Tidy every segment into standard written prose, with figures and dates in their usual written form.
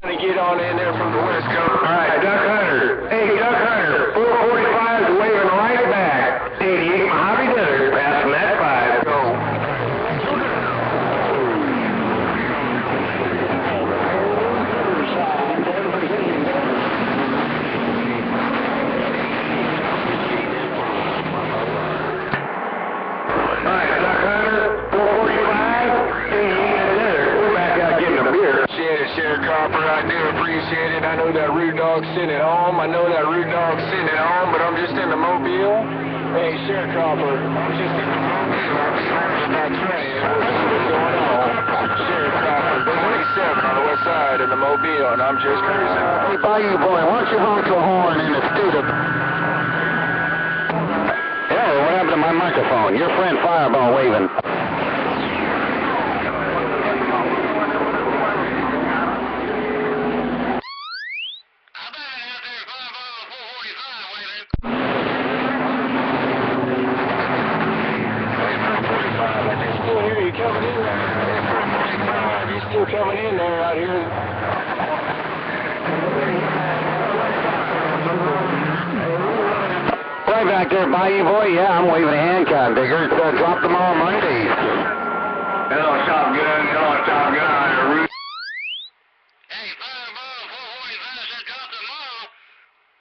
Trying to get on in there from the west coast. All right, Duck Hunter. Hey, Duck Hunter. 445 is waving right back. 88 Mojave Desert. Passing that 5. Go. All right, Duck Hunter. 445. 88 Desert. We're back out getting a beer. Sharecropper, I do appreciate it. I know that Rudedog's sitting at home. I know that Rudedog's sitting at home, but I'm just in the Mobile. Hey, Sharecropper, I'm just in the Mobile. I'm just my train. What's going on? Sharecropper, 27 on the west side in the Mobile, and I'm just cruising. Hey, Bayou boy, why don't you honk the horn in the studio? Hey, what happened to my microphone? Your friend Fireball waving. Still coming in there out here. Right back there, Bayou boy. Yeah, I'm waving a handgun, digger. Drop them all Mondays. Hello, Shotgun. Hello, Shotgun. Hey, Fireball 445 said drop them all.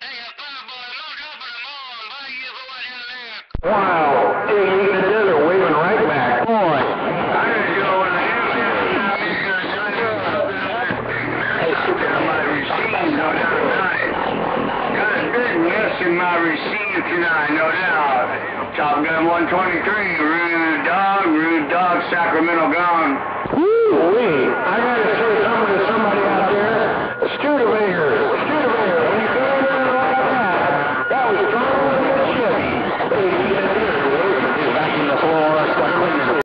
Hey, Fireball, no dropping them all. Bayou boy down there. Wow. Hey, you get another waving right back. Boy. I didn't go in the in my receiver tonight, no doubt. Top Gun 123, Rudedog, Sacramento gone. Woo-wee. I gotta say something.